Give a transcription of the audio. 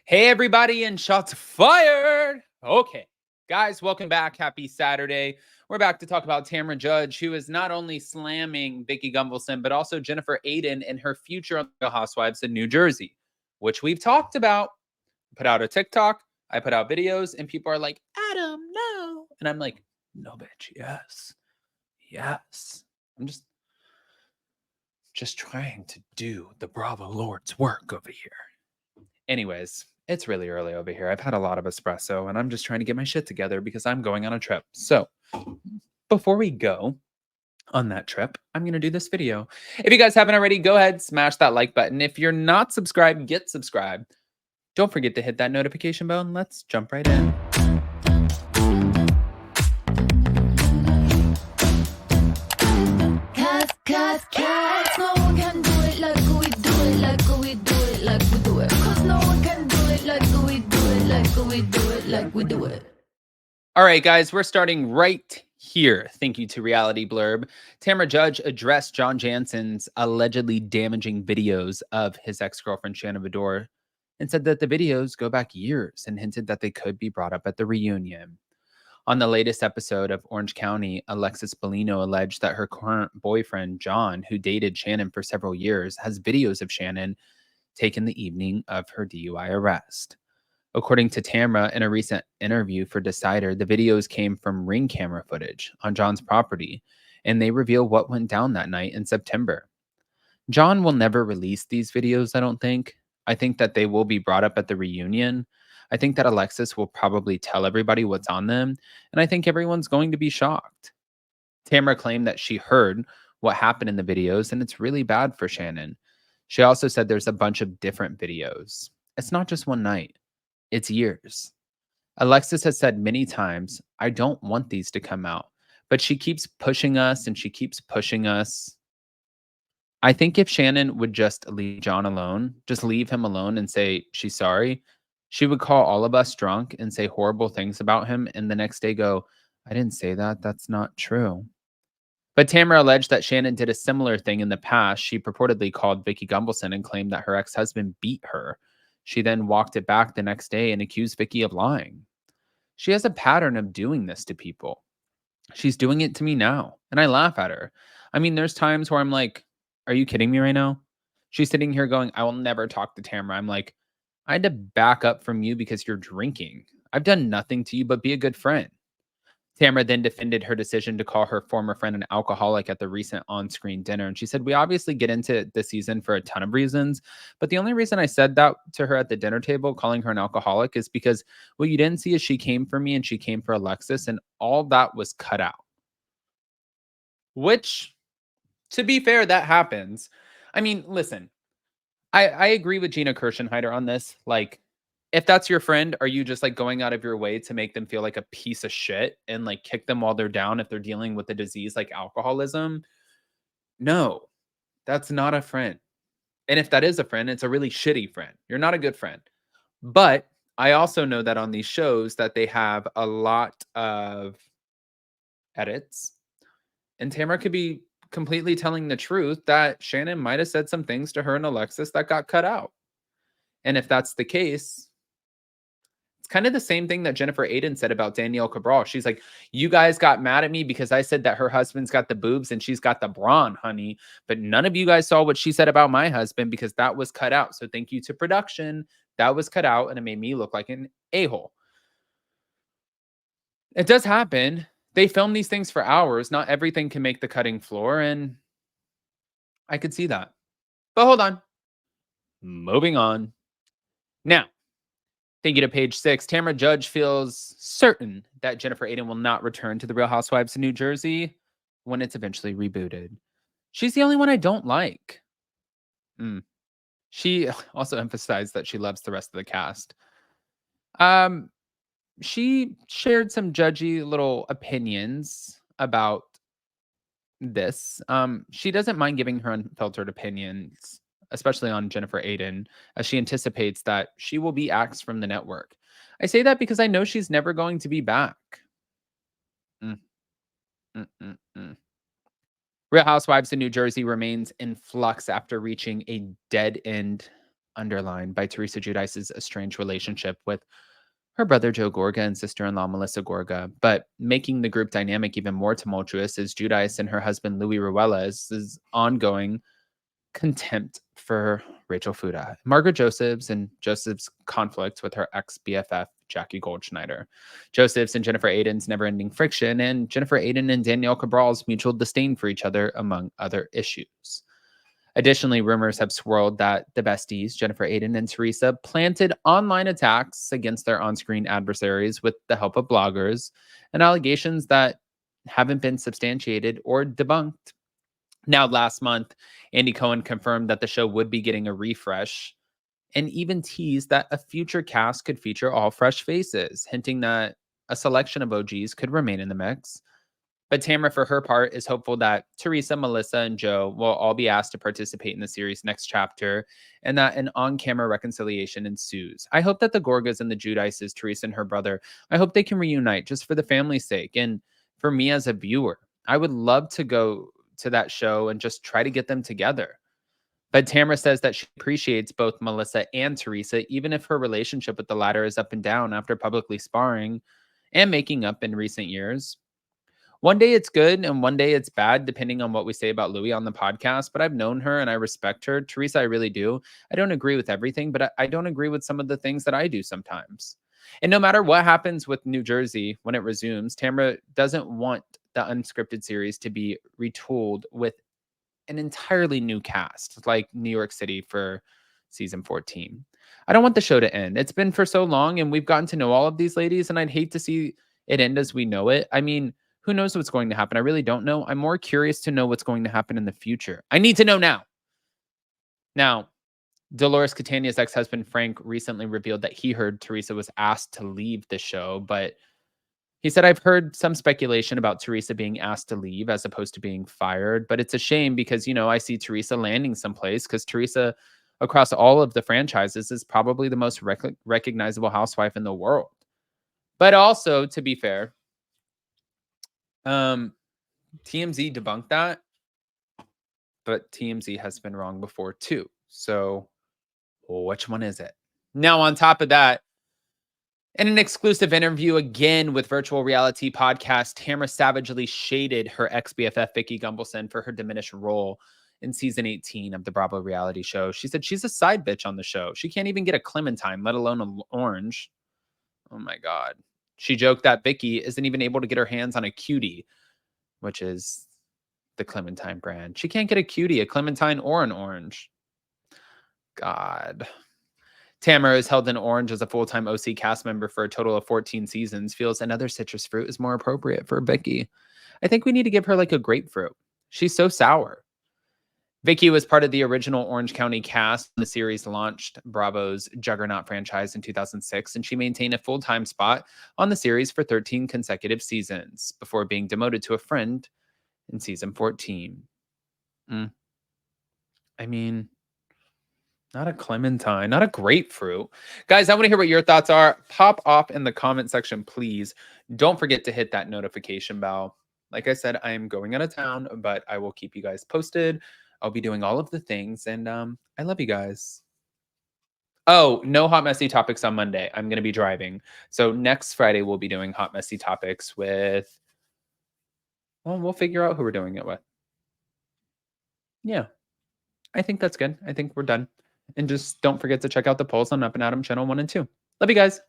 Hey, everybody, and shots fired. Okay, guys, welcome back. Happy Saturday. We're back to talk about Tamra Judge, who is not only slamming Vicki Gunvalson, but also Jennifer Aydin and her future on Real Housewives in New Jersey, which we've talked about. Put out a TikTok, I put out videos, and people are like, Adam, no. And I'm like, no, bitch, yes. Yes. I'm just trying to do the Bravo Lord's work over here. Anyways, it's really early over here. I've had a lot of espresso and I'm just trying to get my shit together because I'm going on a trip. So, before we go on that trip, I'm going to do this video. If you guys haven't already, go ahead, smash that like button. If you're not subscribed, get subscribed. Don't forget to hit that notification bell and let's jump right in. Cause no one can do it like we do it, like we do it, like we do it. Cause no one can do it like we do it, like we do it, like we do it. All right, guys, we're starting right here. Thank you to Reality Blurb. Tamra Judge addressed John Jansen's allegedly damaging videos of his ex-girlfriend Shannon Vidor and said that the videos go back years and hinted that they could be brought up at the reunion. On the latest episode of Orange County, Alexis Bellino alleged that her current boyfriend, John, who dated Shannon for several years, has videos of Shannon taken the evening of her DUI arrest. According to Tamra, in a recent interview for Decider, the videos came from Ring camera footage on John's property, and they reveal what went down that night in September. John will never release these videos, I don't think. I think that they will be brought up at the reunion. I think that Alexis will probably tell everybody what's on them, and I think everyone's going to be shocked. Tamra claimed that she heard what happened in the videos, and it's really bad for Shannon. She also said there's a bunch of different videos. It's not just one night. It's years. Alexis has said many times, I don't want these to come out, but she keeps pushing us and she keeps pushing us. I think if Shannon would just leave John alone, just leave him alone and say she's sorry, she would call all of us drunk and say horrible things about him and the next day go, I didn't say that. That's not true. But Tamara alleged that Shannon did a similar thing in the past. She purportedly called Vicki Gunvalson and claimed that her ex-husband beat her. She then walked it back the next day and accused Vicki of lying. She has a pattern of doing this to people. She's doing it to me now, and I laugh at her. I mean, there's times where I'm like, are you kidding me right now? She's sitting here going, I will never talk to Tamara. I'm like, I had to back up from you because you're drinking. I've done nothing to you but be a good friend. Tamara then defended her decision to call her former friend an alcoholic at the recent on-screen dinner. And she said, we obviously get into the season for a ton of reasons, but the only reason I said that to her at the dinner table, calling her an alcoholic, is because what you didn't see is she came for me and she came for Alexis, and all that was cut out. Which, to be fair, that happens. I mean, listen, I agree with Gina Kirschenheiter on this. Like, if that's your friend, are you just like going out of your way to make them feel like a piece of shit and like kick them while they're down if they're dealing with a disease like alcoholism? No, that's not a friend. And if that is a friend, it's a really shitty friend. You're not a good friend. But I also know that on these shows that they have a lot of edits, and Tamara could be completely telling the truth that Shannon might have said some things to her and Alexis that got cut out. And if that's the case, it's kind of the same thing that Jennifer Aydin said about Danielle Cabral. She's like, you guys got mad at me because I said that her husband's got the boobs and she's got the brawn, honey. But none of you guys saw what she said about my husband because that was cut out. So thank you to production. That was cut out and it made me look like an a-hole. It does happen. They film these things for hours. Not everything can make the cutting floor. And I could see that. But hold on. Moving on. Now, thank you to page 6. Tamra Judge feels certain that Jennifer Aydin will not return to the Real Housewives of New Jersey when it's eventually rebooted. She's the only one I don't like. She also emphasized that she loves the rest of the cast. She shared some judgy little opinions about this. She doesn't mind giving her unfiltered opinions, especially on Jennifer Aydin, as she anticipates that she will be axed from the network. I say that because I know she's never going to be back. Mm, mm, mm, mm. Real Housewives of New Jersey remains in flux after reaching a dead end underlined by Teresa Giudice's estranged relationship with her brother Joe Gorga and sister-in-law Melissa Gorga. But making the group dynamic even more tumultuous is Giudice and her husband Louis Ruela's ongoing contempt for Rachel Fuda, Margaret Joseph's conflict with her ex BFF, Jackie Goldschneider, Joseph's and Jennifer Aydin's never ending friction, and Jennifer Aydin and Danielle Cabral's mutual disdain for each other, among other issues. Additionally, rumors have swirled that the besties, Jennifer Aydin and Teresa, planted online attacks against their on screen adversaries with the help of bloggers, and allegations that haven't been substantiated or debunked. Now, last month, Andy Cohen confirmed that the show would be getting a refresh and even teased that a future cast could feature all fresh faces, hinting that a selection of OGs could remain in the mix. But Tamra, for her part, is hopeful that Teresa, Melissa, and Joe will all be asked to participate in the series' next chapter and that an on-camera reconciliation ensues. I hope that the Gorgas and the Giudices, Teresa and her brother, I hope they can reunite just for the family's sake. And for me as a viewer, I would love to go to that show and just try to get them together. But Tamra says that she appreciates both Melissa and Teresa, even if her relationship with the latter is up and down after publicly sparring and making up in recent years. One day it's good and one day it's bad, depending on what we say about Louis on the podcast. But I've known her and I respect her. Teresa, I really do. I don't agree with everything, but I don't agree with some of the things that I do sometimes. And no matter what happens with New Jersey when it resumes, Tamra doesn't want the unscripted series to be retooled with an entirely new cast, like New York City for season 14. I don't want the show to end. It's been for so long and we've gotten to know all of these ladies, and I'd hate to see it end as we know it. I mean, who knows what's going to happen? I really don't know. I'm more curious to know what's going to happen in the future. I need to know now. Now, Dolores Catania's ex-husband Frank recently revealed that he heard Teresa was asked to leave the show, but he said, I've heard some speculation about Teresa being asked to leave as opposed to being fired, but it's a shame because, I see Teresa landing someplace because Teresa, across all of the franchises, is probably the most recognizable housewife in the world. But also, to be fair, TMZ debunked that, but TMZ has been wrong before too. So which one is it? Now, on top of that, in an exclusive interview again with virtual reality podcast, Tamra savagely shaded her ex-BFF Vicki Gunvalson for her diminished role in season 18 of the Bravo reality show. She said she's a side bitch on the show. She can't even get a clementine, let alone an orange. Oh my God. She joked that Vicki isn't even able to get her hands on a cutie, which is the Clementine brand. She can't get a cutie, a clementine, or an orange. God. Tamara, who's held an orange as a full-time OC cast member for a total of 14 seasons, feels another citrus fruit is more appropriate for Vicki. I think we need to give her like a grapefruit. She's so sour. Vicki was part of the original Orange County cast when the series launched Bravo's Juggernaut franchise in 2006, and she maintained a full-time spot on the series for 13 consecutive seasons before being demoted to a friend in season 14. I mean, not a clementine, not a grapefruit. Guys, I want to hear what your thoughts are. Pop off in the comment section, please. Don't forget to hit that notification bell. Like I said, I am going out of town, but I will keep you guys posted. I'll be doing all of the things, and I love you guys. Oh, no hot messy topics on Monday. I'm going to be driving. So next Friday, we'll be doing hot messy topics with, well, we'll figure out who we're doing it with. Yeah, I think that's good. I think we're done. And just don't forget to check out the polls on Up and Adam channel 1 and 2. Love you guys.